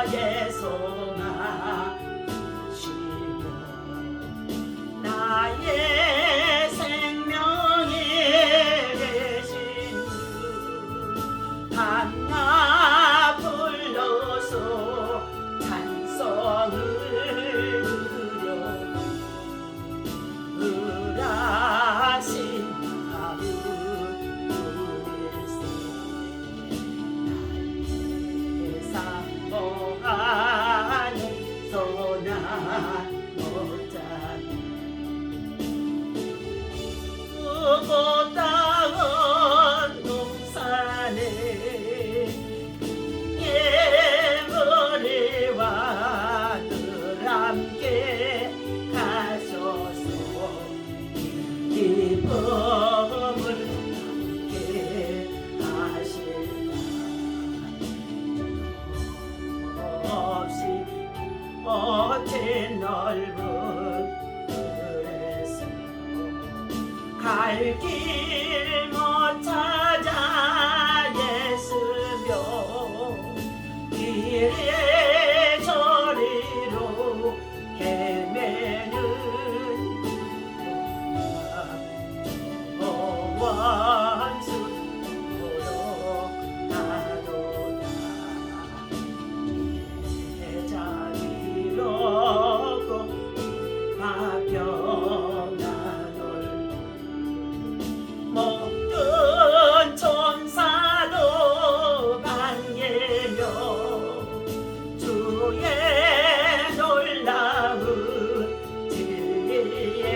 나의 소망이시며 나의 생명이 되신 주 한나 불러서 찬송을 드려 을하신 마음 나의 상봉하는 소나 못자니 크고 땅은 농산에 예물이와 늘 함께 가셔서 기쁨을 함께 하실까 없이 멋진 넓은 들에서 갈 길 못 찾아 애쓰며 이래저리로 헤매는 원수로 나도다 제자리로고 파편한 얼굴 모든 천사도 반예며 주의 놀라운 진리의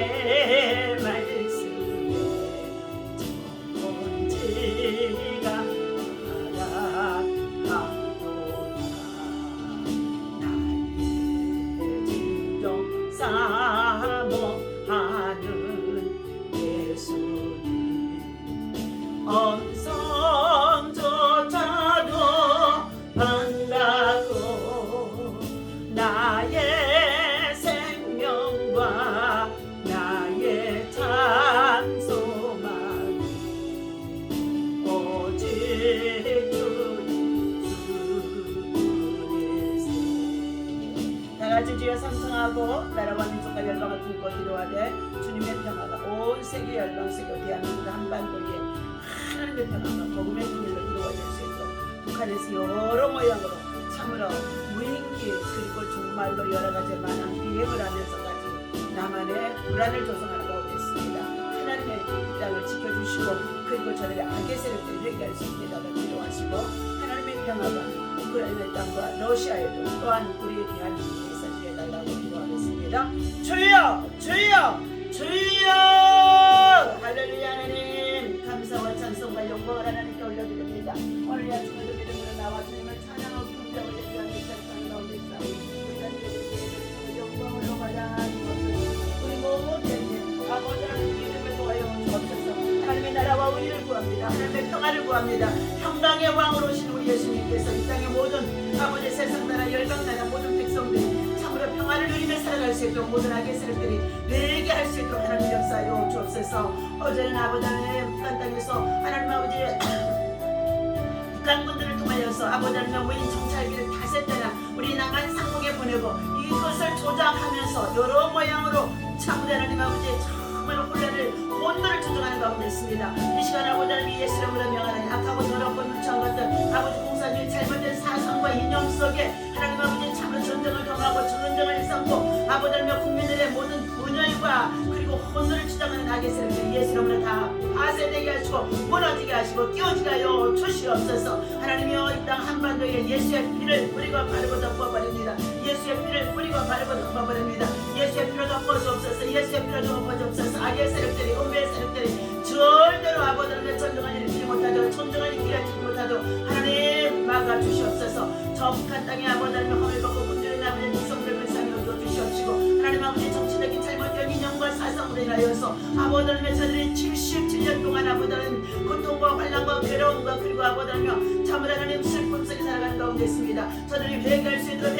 말씀에 천지가 바라보도다 나의 진정 사모하는 예수님 엄성조차도 반갑고 나의 생명과 나의 참 소망이 오직 주님이세 다같이 주여 삼성하고 나라와 민족과 열방을 품고 기도하되 주님의 평화가 온 세계 열방세계 대한민국 한반도에 하나님의 평화가 복음의 통일로 이루어질 수 있도록 북한에서 여러 모양으로 참으로 무인기 그리고 정말로 여러가지 만한 비행을 하면서까지 남한의 불안을 조성하는 가운데 있습니다. 하나님의 땅을 지켜주시고 그리고 저들의 악의 세력들을 회개할 수 있게 달라 기도하시고 하나님의 평화가 우크라이나 땅과 러시아에도 또한 우리 대한민국에 있어지게 해달라고 기도하겠습니다. 주여 주여 주여 할렐루야 하나님 감사와 찬송과 영광을 하나님께 올려드립니다. 오늘 이 아침에도 믿음으로 나와 주님을 찬양하고 경배하고 드리는 찬양 가운데 있사오니 우리가 주님의 영광을 받아 주옵소서. 우리 모든 아버지 하나님 믿음을 도하여 주옵소서. 하나님의 나라와 의를 구합니다. 하나님의 평화를 구합니다. 평강의 왕으로 오신 우리 예수님께서 이 땅의 모든 아버지 세상 나라 열방 나라 모든 백성들이 참으로 평화를 누리며 살아갈 수 있도록 모든 악의 세력들이 내게 할 수 있도록 하나님 역사하여 주옵소서. 어제는 아버지 하나님 북한 땅에서 하나님 아버지 북한군들을 통하여서 아버지 하나님 무인 정찰기를 다섯 대나 우리 남한 상공에 보내고 이것을 조작하면서 여러 모양으로 참으로 하나님 아버지 정말 혼란을 혼돈을 조종하는 가운데 있습니다. 이 시간 아버지 하나님 예수 이름으로 명하나니 악하고 더럽고 유치한 것들 아버지 공산주의 잘못된 사상과 이념 속에 하나님 아버지 참으로 전쟁을 경하고 전쟁을 일삼고 아버지 하나님 국민들의 모든 분열과 그리고 혼돈을 주장하는 악의 세력들 예수 이름으로 다 파쇄되게 하시고 무너지게 하시고 끼워지게 하여 주시옵소서. 하나님이여 이 땅 한반도에 예수의 피를 뿌리고 바르고 덮어버립니다. 예수의 피를 뿌리고 바르고 덮어버립니다. 예수의 피로 덮어주옵소서. 예수의 피로 덮어주옵소서. 악의 세력들이 은혜의 세력들이 절대로 아버지 하나님 전쟁을 일으키지 못하도록 전쟁을 일으키지 못하도록 하나님 막아주시옵소서. 저 북한 땅에 아버지 하나님 허물 벗고 군주의 아버지 백성들을 불쌍히 여겨주시옵시고 하나님 아버지 정치적인 잘못된 인형과 사상으로 인하여서 아버지 하나님 저들이 77년 동안 아버지 하나님 고통과 환난과 괴로움과 그리고 아버지 하나님 참으로 하나님 슬픔 속에 살아가는 가운데 있습니다. 저들이 회개할 수 있도록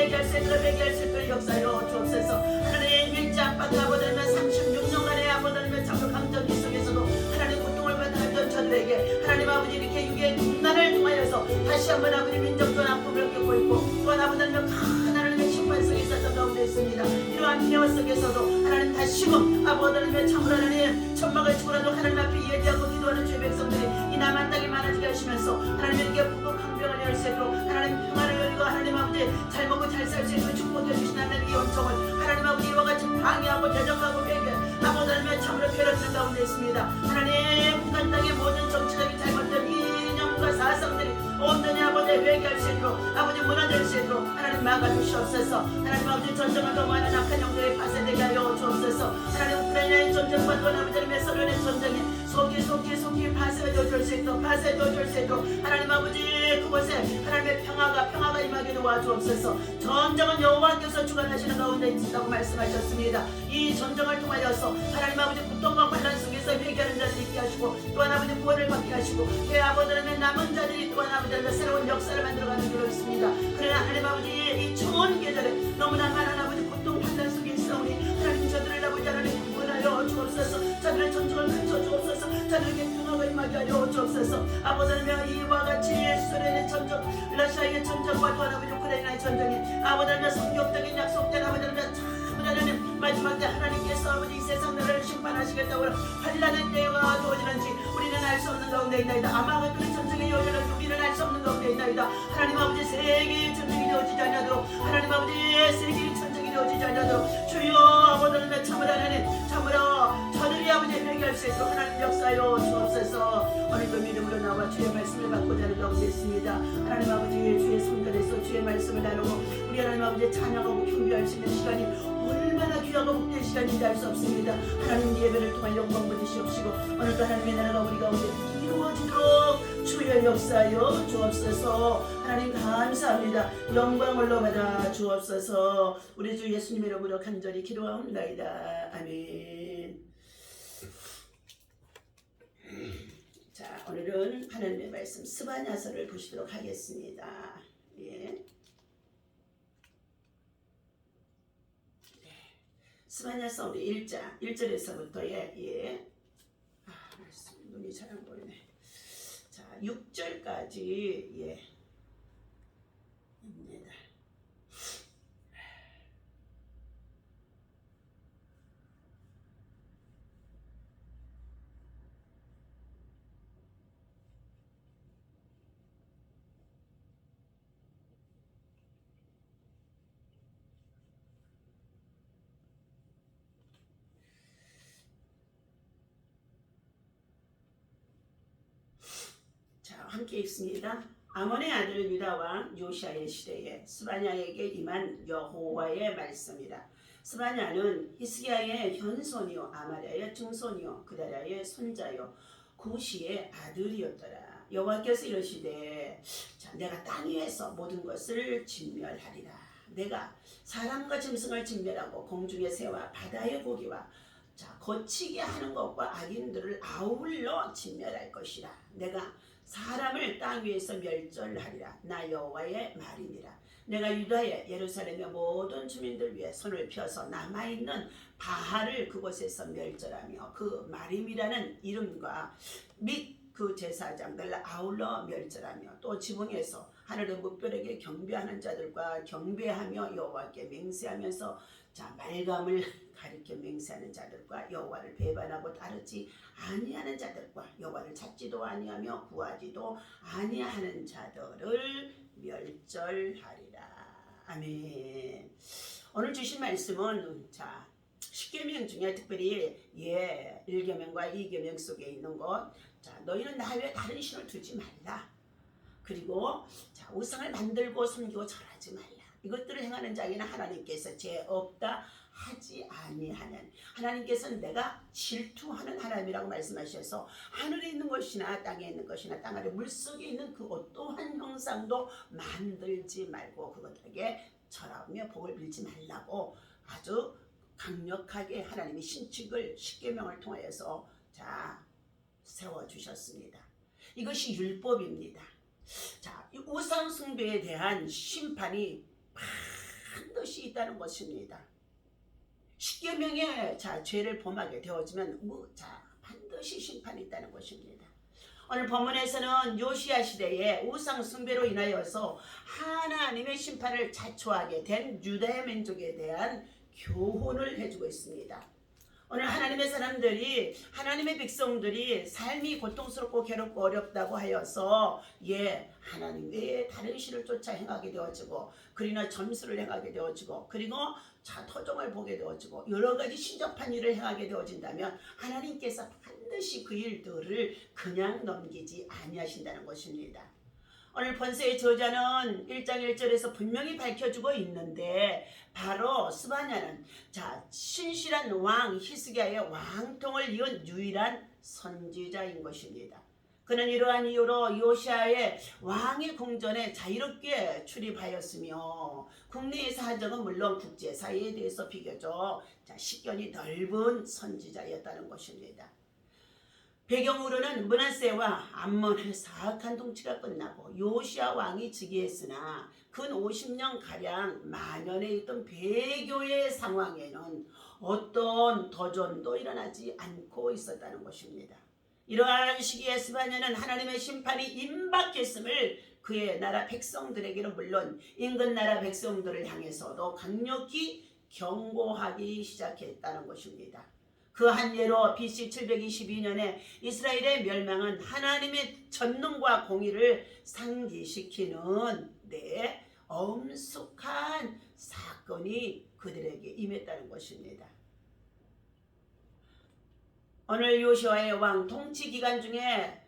역사로 주옵소서. 하나님 일지 아빠도 아버지 하나님 36년간의 아버지 하나님 참으로 강점기 속에서도 하나님 고통을 받았던 저들에게 하나님 아버지 이렇게 육의 국난을 통하여서 다시 한번 아버지 민족전 아픔을 겪고 있고 또한 아버지 하나님의 심판 속에 있었던 가운데 있습니다. 이러한 폐허 속에서도 하나님 다시금 아버지 하나님의 참으로 하나님 천막을 치고라도 하나님 앞에 예배하고 기도하는 죄 백성들이 이 남한 땅에 많아지게 하시면서 하나님에게 부고 강병을 열 수 있도록 하나님 평안을 열고 하나님 아버지 잘 먹고 잘 살 수 있는 축복해 주신 하나님의 영성을 하나님 아버지 이와 같이 방해하고 대적하고 배겨 아버지 하나님의 참으로 괴롭히는 가운데 있습니다. 하나님 북한 땅의 모든 정치적인 잘못된 이념과 사상들이 온전히 아버지 회개할 수 있도록 아버지 무너질 수 있도록 하나님 막아주시옵소서. 하나님 아버지 전쟁을 도모하는 악한 영들이 파쇄되게 하여 주옵소서. 하나님 우크라이나의 전쟁과 또 아버지 하나님의 소련의 전쟁이 속히 파쇄되어 줄 수 있도록 하나님 아버지 그곳에 하나님의 평화가 임하게 도와주옵소서. 전쟁은 여호와께서 주관하시는 가운데 있다고 말씀하셨습니다. 이 전쟁을 통하여서 하나님 아버지 고통과 환난 속에서 회개하는 자들이 있게 하시고 또한 아버지 구원을 받게 하시고 그 아버지 하나님의 남은 자들이 또한 아버지 하나님의 새로운 역사를 만들어가는 줄로 있습니다. 그러나 하나님 아버지 이 추운 계절에 너무나 많은 아버지 고통 환난 속에 있사오니 하나님 저들을 아버지 하나님 구원하여 주옵소서. 저들의 전쟁을 그쳐 주옵소서. 저들에게 평화가 임하게 하여 주옵소서. 아버지 하나님 이와 같이 소련의 전쟁 러시아의 전쟁과 또한 아버지 우크라이나의 전쟁이 아버지 하나님 성경적인 약속된 아버지 하나님 마지막 때 하나님께서 아버지 이 세상 나라를 심판하시겠다고 환난의 때가 주어지는지 우리는 알 수 없는 가운데 있나이다. 아마 그 전쟁의 여전한 우리는 알 수 없는 가운데 있나이다. 하나님 아버지 세계의 전쟁이 되어지지 않냐도록 하나님 아버지 세계의 전쟁이 되어지지 않냐도록 주여 아버지 하나님 참으라 하나님 참으라 저들이 아버지 회개할 수 있도록 하나님 역사여 주옵소서. 오늘도 믿음으로 나와 주의 말씀을 받고자 하는 가운데 있습니다. 하나님 아버지 주의 성전에서 주의 말씀을 나누고 우리 하나님 아버지 찬양하고 경배할 수 있는 시간이 얼마나 귀하고 복된 시간인지 알 수 없습니다. 하나님 예배를 통한 영광 받으시옵시고 오늘도 하나님의 나라가 우리 가운데 이루어지도록 주의 역사여 주옵소서. 하나님 감사합니다. 영광 올라받아 주옵소서. 우리 주 예수님의 이름으로 간절히 기도하옵나이다. 아멘. 자, 오늘은 하나님의 말씀 스바냐서를 보시도록 하겠습니다. 예. 스바냐서 우리 1절에서부터의 예. 말씀 눈이 잘 안 보이네. 자, 6절까지 예. 입니다. 함께 읽습니다. 아몬의 아들 유다 왕 요시아의 시대에 스바냐에게 임한 여호와의 말씀이라. 스바냐는 히스기야의 현손이요 아마랴의 증손이요 그다랴의 손자요 구시의 아들이었더라. 여호와께서 이르시되 자, 내가 땅 위에서 모든 것을 진멸하리라. 내가 사람과 짐승을 진멸하고 공중의 새와 바다의 고기와 자, 거치게 하는 것과 악인들을 아울러 진멸할 것이라. 내가 사람을 땅 위에서 멸절하리라. 나 여호와의 말이니라. 내가 유다의 예루살렘의 모든 주민들 위해 손을 펴서 남아있는 바알을 그곳에서 멸절하며 그 마림이라는 이름과 및 그 제사장들 아울러 멸절하며 또 지붕에서 하늘의 무뼈에게 경배하는 자들과 경배하며 여호와께 맹세하면서 자 말감을 가리켜 맹세하는 자들과 여호와를 배반하고 따르지 아니하는 자들과 여호와를 찾지도 아니하며 구하지도 아니하는 자들을 멸절하리라. 아멘. 오늘 주신 말씀은 자 10계명 중에 특별히 1계명과 2계명 속에 있는 것. 자 너희는 나 외에 다른 신을 두지 말라. 그리고 자 우상을 만들고 섬기고 절하지 말라. 이것들을 행하는 자에게는 하나님께서 죄 없다 하지 아니하는 하나님께서는 내가 질투하는 하나님이라고 말씀하셔서 하늘에 있는 것이나 땅에 있는 것이나 땅 아래 물속에 있는 그 어떠한 형상도 만들지 말고 그것들에게 절하며 복을 빌지 말라고 아주 강력하게 하나님의 신칙을 10계명을 통하여서 자 세워주셨습니다. 이것이 율법입니다. 자, 우상 숭배에 대한 심판이 반드시 있다는 것입니다. 10계명의 자 죄를 범하게 되어지면 자 반드시 심판이 있다는 것입니다. 오늘 본문에서는 요시야 시대에 우상 숭배로 인하여서 하나님의 심판을 자초하게 된 유대 민족에 대한 교훈을 해주고 있습니다. 오늘 하나님의 사람들이, 하나님의 백성들이 삶이 고통스럽고 괴롭고 어렵다고 하여서 하나님 외에 다른 신을 쫓아 행하게 되어지고, 그리나 점수를 행하게 되어지고, 그리고 토종을 보게 되어지고, 여러 가지 신접한 일을 행하게 되어진다면 하나님께서 반드시 그 일들을 그냥 넘기지 아니하신다는 것입니다. 오늘 본서의 저자는 1장 1절에서 분명히 밝혀주고 있는데, 바로 스바냐는 신실한 왕 히스기야의 왕통을 이은 유일한 선지자인 것입니다. 그는 이러한 이유로 요시야의 왕의 궁전에 자유롭게 출입하였으며, 국내의 사정은 물론 국제 사회에 대해서 비교적 식견이 넓은 선지자였다는 것입니다. 배경으로는 므낫세와 암몬의 사악한 통치가 끝나고 요시야 왕이 즉위했으나 근 50년가량 만연해 있던 배교의 상황에는 어떤 도전도 일어나지 않고 있었다는 것입니다. 이러한 시기에 스바냐는 하나님의 심판이 임박했음을 그의 나라 백성들에게는 물론 인근 나라 백성들을 향해서도 강력히 경고하기 시작했다는 것입니다. 그 한 예로 BC 722년에 이스라엘의 멸망은 하나님의 전능과 공의를 상기시키는 엄숙한 사건이 그들에게 임했다는 것입니다. 오늘 요시야의 왕 통치 기간 중에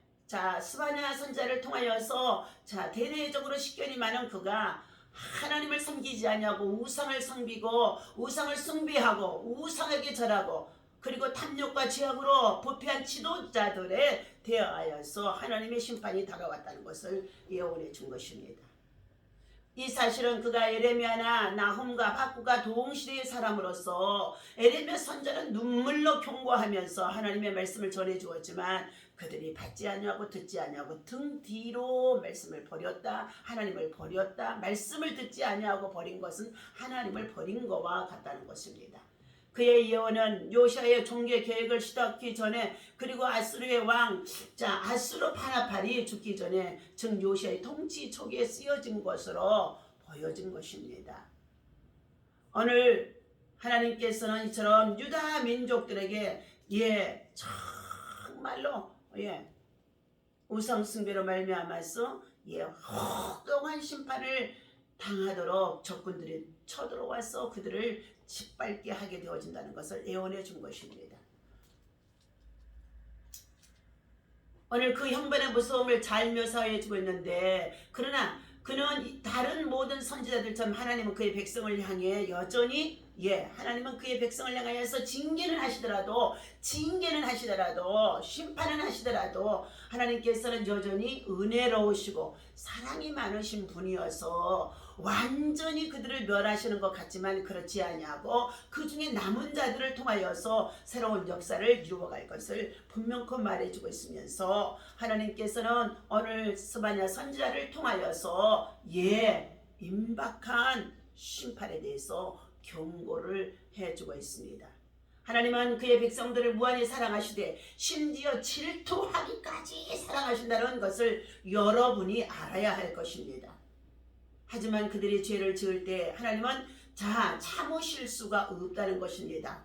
스바냐 선지자를 통하여서 대대적으로 식견이 많은 그가 하나님을 섬기지 아니하고 우상을 섬기고 우상을 숭배하고 우상에게 절하고, 그리고 탐욕과 죄악으로 부패한 지도자들에 대하여서 하나님의 심판이 다가왔다는 것을 예언해 준 것입니다. 이 사실은 그가 에레미야나 나훔과 박구가 동시대의 사람으로서 에레미야 선지자는 눈물로 경고하면서 하나님의 말씀을 전해 주었지만 그들이 받지 아니하고 듣지 아니하고 등 뒤로 말씀을 버렸다, 하나님을 버렸다. 말씀을 듣지 아니하고 버린 것은 하나님을 버린 것과 같다는 것입니다. 그의 예언은 요시야의 종교 계획을 시작하기 전에, 그리고 아수르의 왕 아수르 파나팔이 죽기 전에, 즉 요시야의 통치 초기에 쓰여진 것으로 보여진 것입니다. 오늘 하나님께서는 이처럼 유다 민족들에게 정말로 우상 숭배로 말미암아서 혹독한 심판을 당하도록 적군들이 쳐들어와서 그들을 짓밟게 하게 되어진다는 것을 예언해 준 것입니다. 오늘 그 형벌의 무서움을 잘 묘사해 주고 있는데, 그러나 그는 다른 모든 선지자들처럼 하나님은 그의 백성을 향해 여전히 하나님은 그의 백성을 향하여서 징계는 하시더라도 심판은 하시더라도 하나님께서는 여전히 은혜로우시고 사랑이 많으신 분이어서 완전히 그들을 멸하시는 것 같지만 그렇지 아니하고 그 중에 남은 자들을 통하여서 새로운 역사를 이루어갈 것을 분명히 말해주고 있으면서, 하나님께서는 오늘 스바냐 선지자를 통하여서 임박한 심판에 대해서 경고를 해주고 있습니다. 하나님은 그의 백성들을 무한히 사랑하시되 심지어 질투하기까지 사랑하신다는 것을 여러분이 알아야 할 것입니다. 하지만 그들이 죄를 지을 때 하나님은 참으실 수가 없다는 것입니다.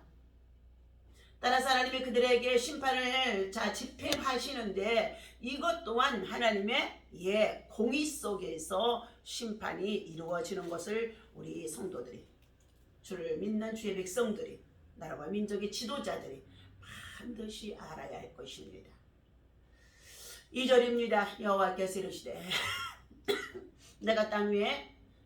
따라서 하나님이 그들에게 심판을 집행하시는데, 이것 또한 하나님의 공의 속에서 심판이 이루어지는 것을 우리 성도들이, 주를 믿는 주의 백성들이, 나라와 민족의 지도자들이 반드시 알아야 할 것입니다. 2절입니다. 여호와께서 이르시되 내가 땅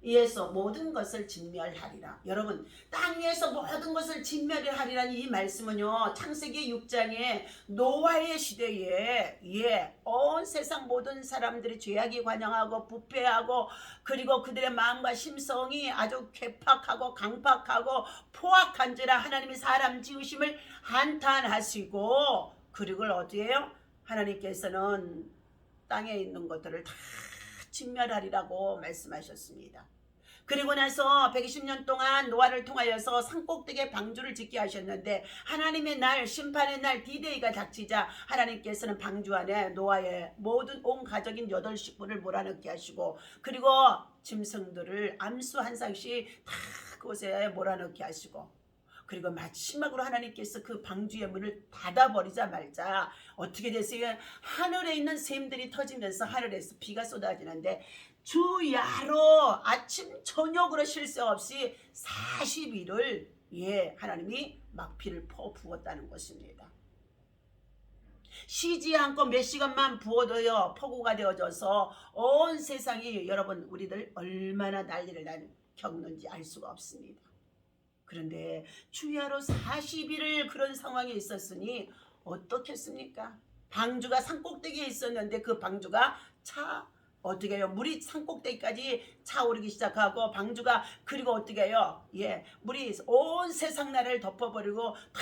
위에서 모든 것을 진멸하리라. 여러분, 땅 위에서 모든 것을 진멸하리라는 이 말씀은요, 창세기 6장에 노아의 시대에 온 세상 모든 사람들이 죄악이 관영하고 부패하고, 그리고 그들의 마음과 심성이 아주 괴팍하고 강팍하고 포악한지라 하나님이 사람 지으심을 한탄하시고, 그리고 어디에요? 하나님께서는 땅에 있는 것들을 다 진멸하리라고 말씀하셨습니다. 그리고 나서 120년 동안 노아를 통하여서 산꼭대기에 방주를 짓게 하셨는데 하나님의 날, 심판의 날 디데이가 닥치자 하나님께서는 방주 안에 노아의 모든 온 가족인 8식구를 몰아넣게 하시고 그리고 짐승들을 암수 한 쌍씩 다 그곳에 몰아넣게 하시고 그리고 마지막으로 하나님께서 그 방주의 문을 닫아버리자 말자 어떻게 됐어요? 하늘에 있는 샘들이 터지면서 하늘에서 비가 쏟아지는데 주야로 아침 저녁으로 쉴 새 없이 40일을 하나님이 막 비를 부었다는 것입니다. 쉬지 않고 몇 시간만 부어도요 폭우가 되어져서 온 세상이 여러분 우리들 얼마나 난리를 겪는지 알 수가 없습니다. 그런데 주야로 40일을 그런 상황이 있었으니 어떻겠습니까? 방주가 산꼭대기에 있었는데 그 방주가 어떻게 해요? 물이 산꼭대기까지 차오르기 시작하고 방주가 그리고 어떻게 해요? 물이 온 세상 나라를 덮어버리고 다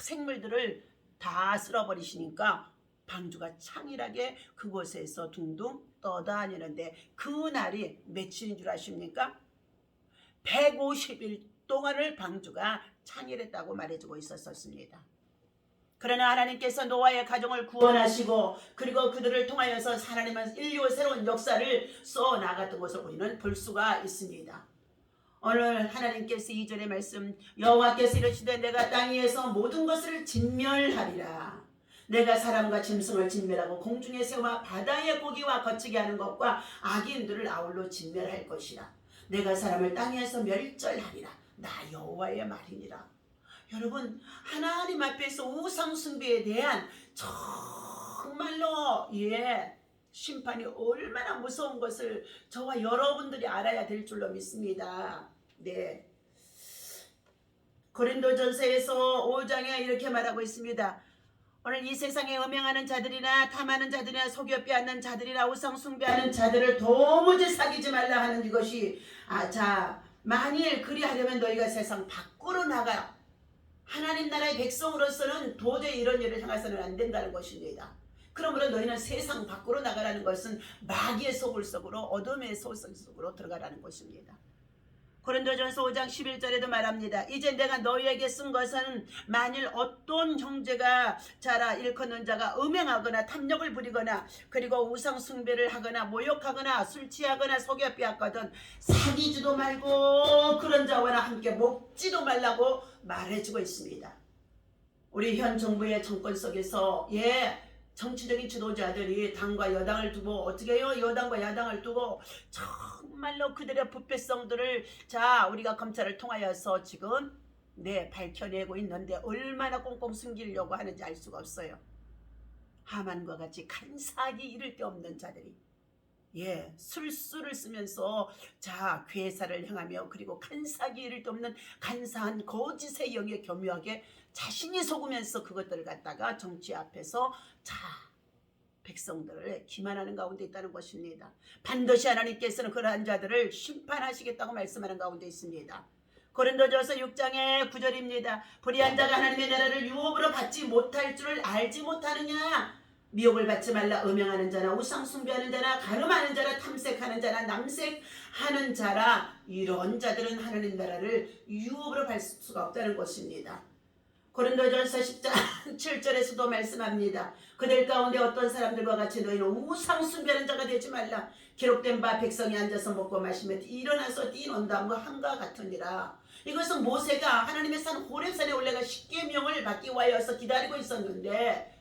생물들을 다 쓸어버리시니까 방주가 창일하게 그곳에서 둥둥 떠다니는데 그 날이 며칠인 줄 아십니까? 150일 동안을 방주가 창일했다고 말해주고 있었습니다. 그러나 하나님께서 노아의 가정을 구원하시고 그리고 그들을 통하여서 하나님은 인류의 새로운 역사를 써나갔던 것을 우리는 볼 수가 있습니다. 오늘 하나님께서 2절의 말씀 여호와께서 이르시되 내가 땅 위에서 모든 것을 진멸하리라. 내가 사람과 짐승을 진멸하고 공중의 새와 바다의 고기와 거치게 하는 것과 악인들을 아울러 진멸할 것이라. 내가 사람을 땅 위에서 멸절하리라. 나 여호와의 말이니라. 여러분 하나님 앞에서 우상 숭배에 대한 정말로 심판이 얼마나 무서운 것을 저와 여러분들이 알아야 될 줄로 믿습니다. 네. 고린도전서에서 5장에 이렇게 말하고 있습니다. 오늘 이 세상에 음행하는 자들이나 탐하는 자들이나 속여 빼앗는 자들이나 우상 숭배하는 자들을 도무지 사귀지 말라 하는 이것이 만일 그리하려면 너희가 세상 밖으로 나가 하나님 나라의 백성으로서는 도저히 이런 일을 향해서는 안 된다는 것입니다. 그러므로 너희는 세상 밖으로 나가라는 것은 마귀의 소굴 속으로 어둠의 소굴 속으로 들어가라는 것입니다. 고린도전서 5장 11절에도 말합니다. 이제 내가 너희에게 쓴 것은 만일 어떤 형제가 자라 일컫는 자가 음행하거나 탐욕을 부리거나 그리고 우상 숭배를 하거나 모욕하거나 술 취하거나 속여 빼앗거든 사귀지도 말고 그런 자와 함께 먹지도 말라고 말해주고 있습니다. 우리 현 정부의 정권 속에서 정치적인 지도자들이 당과 여당을 두고 어떻게 해요? 여당과 야당을 두고 정말로 그들의 부패성들을 우리가 검찰을 통하여서 지금 밝혀내고 있는데 얼마나 꽁꽁 숨기려고 하는지 알 수가 없어요. 하만과 같이 간사하기 이를 데 없는 자들이 술수를 쓰면서 괴사를 행하며 그리고 간사하기 이를 데 없는 간사한 거짓의 영에 교묘하게 자신이 속으면서 그것들을 갖다가 정치 앞에서 백성들을 기만하는 가운데 있다는 것입니다. 반드시 하나님께서는 그러한 자들을 심판하시겠다고 말씀하는 가운데 있습니다. 고린도전서 6장의 9절입니다. 불의한 자가 하나님의 나라를 유업으로 받지 못할 줄을 알지 못하느냐. 미혹을 받지 말라. 음행하는 자나 우상 숭배하는 자나 간음하는 자나 탐색하는 자나 남색하는 자라 이런 자들은 하나님 나라를 유업으로 받을 수가 없다는 것입니다. 고린도전서 10장 7절에서도 말씀합니다. 그들 가운데 어떤 사람들과 같이 너희는 우상 숭배하는 자가 되지 말라. 기록된 바 백성이 앉아서 먹고 마시며 일어나서 뛰논다함과 한과 같으니라. 이것은 모세가 하나님의 산 호렙산에 올라가 십계명을 받기 위하여서 기다리고 있었는데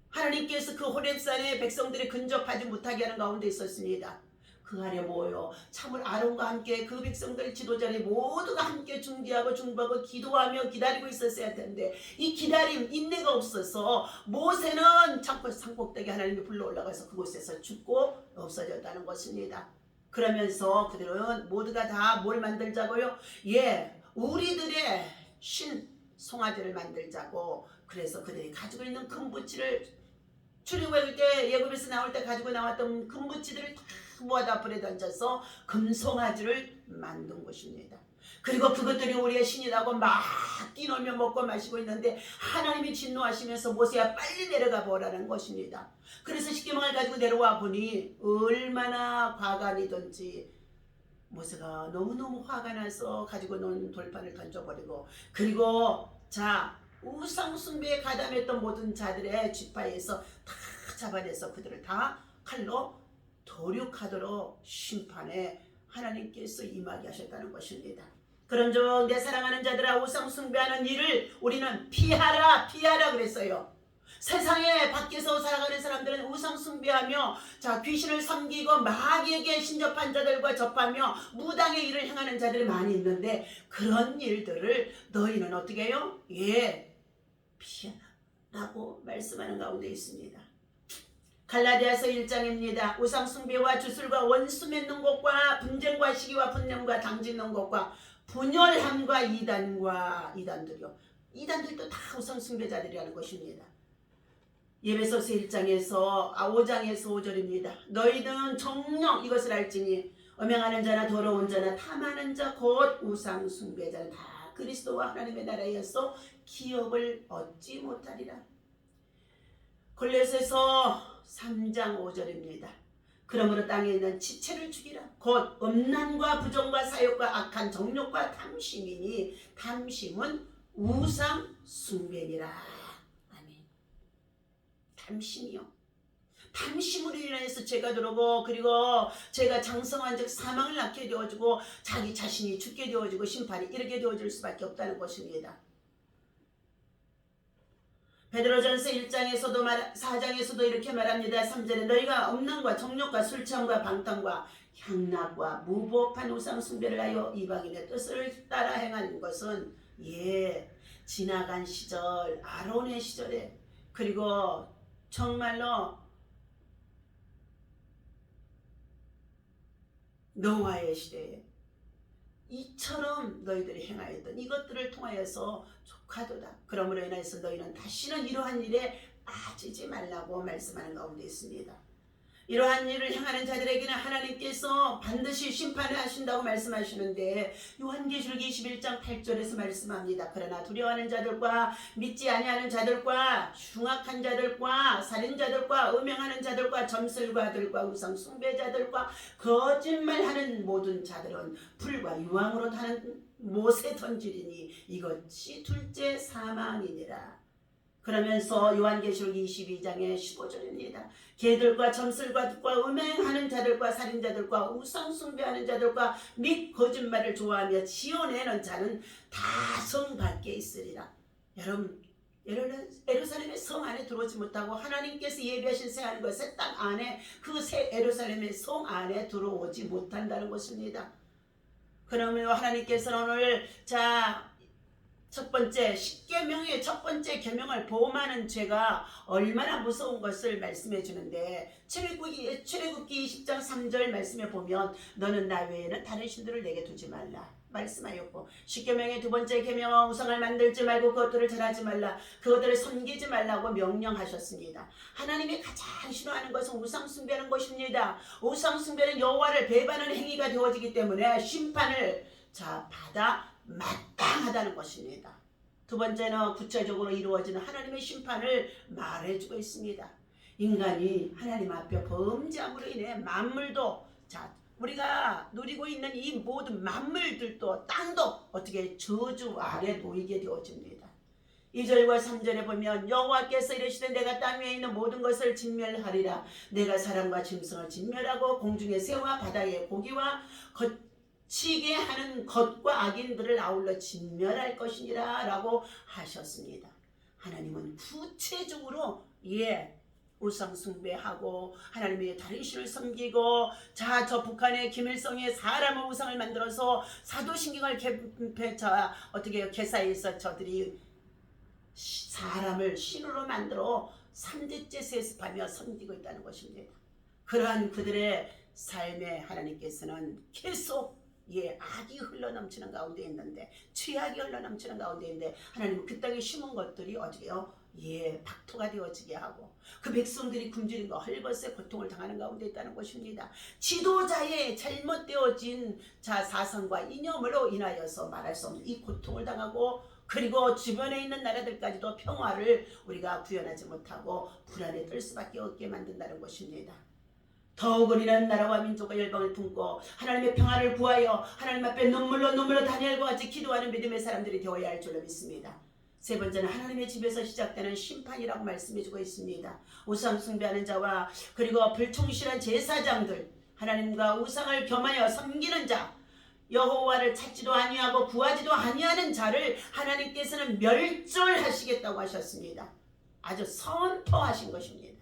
하나님께서 그 호렙산에 백성들이 근접하지 못하게 하는 가운데 있었습니다. 그 안에 모여 참을 아론과 함께 그 백성들 지도자들이 모두가 함께 중기하고 중보하고 기도하며 기다리고 있었어야 텐데 이 기다림 인내가 없어서 모세는 참고 산꼭대기 하나님이 불러 올라가서 그곳에서 죽고 없어졌다는 것입니다. 그러면서 그들은 모두가 다 뭘 만들자고요? 우리들의 신 송아지를 만들자고. 그래서 그들이 가지고 있는 금붙이를 출애굽할 때 예굽에서 나올 때 가지고 나왔던 금붙이들을 다 모아다 불에 던져서 금송아지를 만든 것입니다. 그리고 그것들이 우리의 신이라고 막 뛰놀며 먹고 마시고 있는데 하나님이 진노하시면서 모세야 빨리 내려가 보라는 것입니다. 그래서 십계명을 가지고 내려와 보니 얼마나 과간이든지 모세가 너무너무 화가 나서 가지고 논 돌판을 던져버리고, 그리고 자 우상 숭배에 가담했던 모든 자들의 쥐파에서 다 잡아내서 그들을 다 칼로 도륙하도록 심판에 하나님께서 임하게 하셨다는 것입니다. 그런즉 내 사랑하는 자들아, 우상 숭배하는 일을 우리는 피하라 그랬어요. 세상에 밖에서 살아가는 사람들은 우상 숭배하며 자 귀신을 섬기고 마귀에게 신접한 자들과 접하며 무당의 일을 행하는 자들이 많이 있는데, 그런 일들을 너희는 어떻게 해요? 피하라고 말씀하는 가운데 있습니다. 갈라디아서 1장입니다. 우상 숭배와 주술과 원수 맺는 것과 분쟁과 시기와 분념과 당짓는 것과 분열함과 이단들도 다 우상 숭배자들이라는 것입니다. 예배소서 1장에서 5장에서 5절입니다. 너희는 정녕 이것을 알지니 음행하는 자나 더러운 자나 탐하는 자 곧 우상 숭배자는 다 그리스도와 하나님의 나라에서 기업을 얻지 못하리라. 골로새서 3장 5절입니다. 그러므로 땅에 있는 지체를 죽이라. 곧 음란과 부정과 사욕과 악한 정욕과 탐심이니 탐심은 우상 숭배니라. 탐심이요. 탐심으로 인해서 죄가 들어오고, 그리고 죄가 장성한 즉 사망을 낳게 되어지고 자기 자신이 죽게 되어지고 심판이 이르게 되어질 수밖에 없다는 것입니다. 베드로전서 1장에서도 4장에서도 이렇게 말합니다. 3절에 너희가 음란과 정욕과 술취함과 방탕과 향락과 무법한 우상 숭배를 하여 이방인의 뜻을 따라 행한 것은 지나간 시절 아론의 시절에, 그리고 정말로 노아의 시대에 이처럼 너희들이 행하였던 이것들을 통하여서 족하도다. 그러므로 인해서 너희는 다시는 이러한 일에 빠지지 말라고 말씀하는 가운데 있습니다. 이러한 일을 행하는 자들에게는 하나님께서 반드시 심판을 하신다고 말씀하시는데, 요한계시록 21장 8절에서 말씀합니다. 그러나 두려워하는 자들과 믿지 아니하는 자들과 흉악한 자들과 살인자들과 음행하는 자들과 점술가들과 우상 숭배자들과 거짓말하는 모든 자들은 불과 유황으로 타는 못에 던지리니 이것이 둘째 사망이니라. 그러면서 요한계시록 22장의 15절입니다. 개들과 점술가들과 음행하는 자들과 살인자들과 우상 숭배하는 자들과 및 거짓말을 좋아하며 지어내는 자는 다 성 밖에 있으리라. 여러분, 예루살렘의 성 안에 들어오지 못하고 하나님께서 예비하신 새 하늘과 새 땅 안에, 그 새 예루살렘의 성 안에 들어오지 못한다는 것입니다. 그러면 하나님께서는 오늘 첫 번째 십계명의 첫 번째 계명을 범하는 죄가 얼마나 무서운 것을 말씀해 주는데, 출애굽기 20장 3절 말씀에 보면 너는 나 외에는 다른 신들을 내게 두지 말라 말씀하였고, 십계명의 두 번째 계명은 우상을 만들지 말고 그것들을 절하지 말라, 그것들을 섬기지 말라고 명령하셨습니다. 하나님이 가장 싫어하는 것은 우상 숭배하는 것입니다. 우상 숭배는 여호와를 배반하는 행위가 되어지기 때문에 심판을 받아 마땅하다는 것입니다. 두 번째는 구체적으로 이루어지는 하나님의 심판을 말해주고 있습니다. 인간이 하나님 앞에 범죄함으로 인해 만물도, 우리가 누리고 있는 이 모든 만물들도, 땅도 어떻게 저주 아래 놓이게 되어집니다. 2절과 3절에 보면 여호와께서 이르시되 내가 땅 위에 있는 모든 것을 진멸하리라. 내가 사람과 짐승을 진멸하고 공중의 새와 바다의 고기와 치게 하는 것과 악인들을 아울러 진멸할 것이니라 라고 하셨습니다. 하나님은 구체적으로 우상 숭배하고 하나님의 다른 신을 섬기고, 저 북한의 김일성의 사람을 우상을 만들어서 사도신경을 개사해서 저들이 사람을 신으로 만들어 3대째 세습하며 섬기고 있다는 것입니다. 그러한 그들의 삶에 하나님께서는 계속 악이 흘러넘치는 가운데 있는데, 죄악이 흘러넘치는 가운데 있는데, 하나님은 그 땅에 심은 것들이 어디에요? 박토가 되어지게 하고 그 백성들이 굶주림과 헐벗에 고통을 당하는 가운데 있다는 것입니다. 지도자의 잘못되어진 사상과 이념으로 인하여서 말할 수 없는 이 고통을 당하고, 그리고 주변에 있는 나라들까지도 평화를 우리가 구현하지 못하고 불안에 떨 수밖에 없게 만든다는 것입니다. 더욱 우리는 나라와 민족과 열방을 품고 하나님의 평화를 구하여 하나님 앞에 눈물로 다니엘과 같이 기도하는 믿음의 사람들이 되어야 할 줄로 믿습니다. 세 번째는 하나님의 집에서 시작되는 심판이라고 말씀해주고 있습니다. 우상 숭배하는 자와 그리고 불충실한 제사장들, 하나님과 우상을 겸하여 섬기는 자, 여호와를 찾지도 아니하고 구하지도 아니하는 자를 하나님께서는 멸절하시겠다고 하셨습니다. 아주 선포하신 것입니다.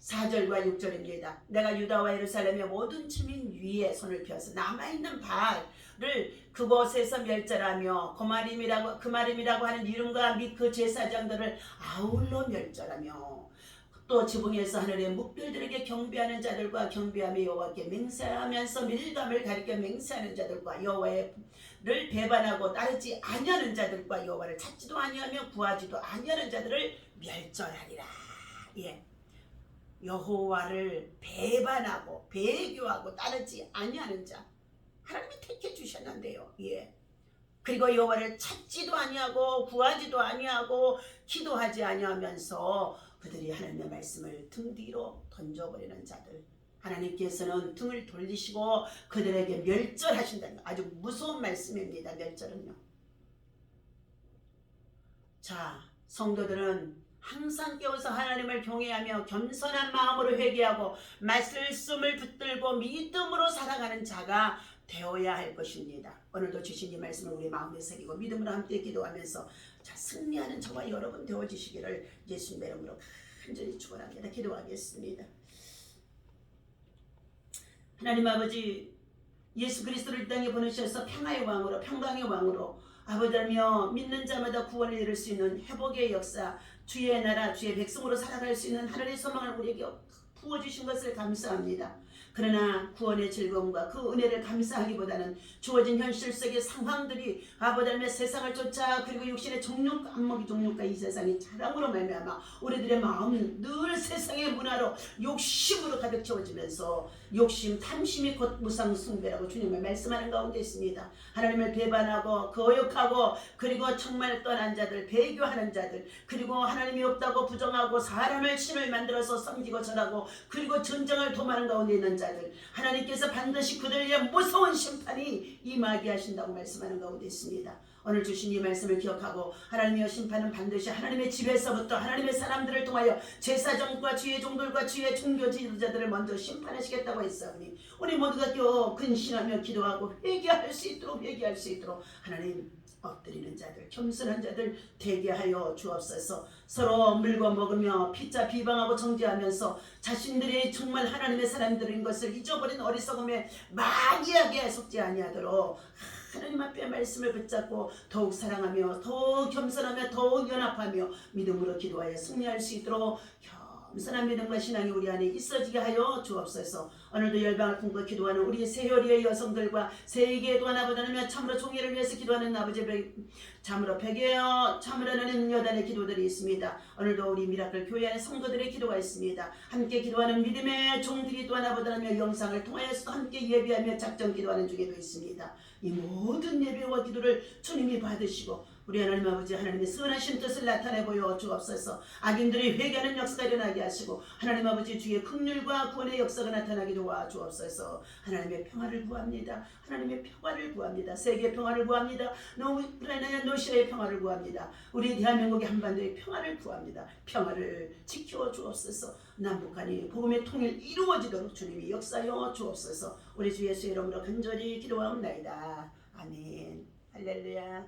4절과 6절입니다. 내가 유다와 예루살렘의 모든 주민 위에 손을 펴서 남아있는 바알을 그곳에서 멸절하며 그마림이라고 하는 이름과 및 그 제사장들을 아울러 멸절하며 또 지붕에서 하늘의 묵들들에게 경배하는 자들과 경배하며 여호와께 맹세하면서 밀감을 가리켜 맹세하는 자들과 여호와를 배반하고 따르지 아니하는 자들과 여호와를 찾지도 아니하며 구하지도 아니하는 자들을 멸절하리라. 예. 여호와를 배반하고 배교하고 따르지 아니하는 자, 하나님이 택해 주셨는데요. 예. 그리고 여호와를 찾지도 아니하고 구하지도 아니하고 기도하지 아니하면서 그들이 하나님의 말씀을 등 뒤로 던져버리는 자들, 하나님께서는 등을 돌리시고 그들에게 멸절하신다는 거. 아주 무서운 말씀입니다. 멸절은요. 자, 성도들은 항상 깨어서 하나님을 경외하며 겸손한 마음으로 회개하고 말씀을 붙들고 믿음으로 살아가는 자가 되어야 할 것입니다. 오늘도 주신 이 말씀을 우리 마음에 새기고 믿음으로 함께 기도하면서 자, 승리하는 저와 여러분 되어주시기를 예수님의 이름으로 간절히 축원합니다. 기도하겠습니다. 하나님 아버지, 예수 그리스도를 이 땅에 보내셔서 평화의 왕으로, 평강의 왕으로 아버지며 믿는 자마다 구원을 이룰 수 있는 회복의 역사, 주의 나라, 주의 백성으로 살아갈 수 있는 하늘의 소망을 우리에게 부어주신 것을 감사합니다. 그러나 구원의 즐거움과 그 은혜를 감사하기보다는 주어진 현실 속의 상황들이 아버지의 세상을 쫓아 그리고 육신의 정욕, 안목의 정욕과 이 세상의 자랑으로 말미암아 우리들의 마음은 늘 세상의 문화로 욕심으로 가득 채워지면서 욕심, 탐심이 곧 무상 숭배라고 주님을 말씀하는 가운데 있습니다. 하나님을 배반하고 거역하고 그리고 정말 떠난 자들, 배교하는 자들, 그리고 하나님이 없다고 부정하고 사람을 신을 만들어서 섬기고 절하고 그리고 전쟁을 도모하는 가운데 있는 자들, 하나님께서 반드시 그들에게 무서운 심판이 임하게 하신다고 말씀하는 가운데 있습니다. 오늘 주신 이 말씀을 기억하고 하나님의 심판은 반드시 하나님의 집에서부터 하나님의 사람들을 통하여 제사장과 주의 종들과 주의 종교 지도자들을 먼저 심판하시겠다고 했사오니 우리 모두가 근신하며 기도하고 회개할 수 있도록 하나님 엎드리는 자들, 겸손한 자들 되게 하여 주옵소서. 서로 물고 먹으며 피자 비방하고 정죄하면서 자신들이 정말 하나님의 사람들인 것을 잊어버린 어리석음에 마귀에게 속지 아니하도록 하나님 앞에 말씀을 붙잡고 더욱 사랑하며 더욱 겸손하며 더욱 연합하며 믿음으로 기도하여 승리할 수 있도록 겸손한 믿음과 신앙이 우리 안에 있어지게 하여 주옵소서. 오늘도 열방을 품고 기도하는 우리 세월의 여성들과 세계에 도와나보다며 참으로 종회를 위해서 기도하는 아버지 참으로 베개어 참으로는 여단의 기도들이 있습니다. 오늘도 우리 미라클 교회 안에 성도들의 기도가 있습니다. 함께 기도하는 믿음의 종들이 도와나보다며 영상을 통하여서 함께 예배하며 작정 기도하는 중에도 있습니다. 이 모든 예배와 기도를 주님이 받으시고 우리 하나님 아버지 하나님의 선하신 뜻을 나타내 보여 주옵소서. 악인들이 회개하는 역사가 일어나게 하시고 하나님 아버지 주의 긍휼과 구원의 역사가 나타나게 도와 주옵소서. 하나님의 평화를 구합니다. 하나님의 평화를 구합니다. 세계 평화를 구합니다. 우크라이나의 러시아의 평화를 구합니다. 우리 대한민국의 한반도의 평화를 구합니다. 평화를 지켜 주옵소서. 남북한이 복음의 통일 이루어지도록 주님이 역사여 주옵소서. 우리 주 예수 이름으로 간절히 기도하옵나이다. 아멘. 할렐루야.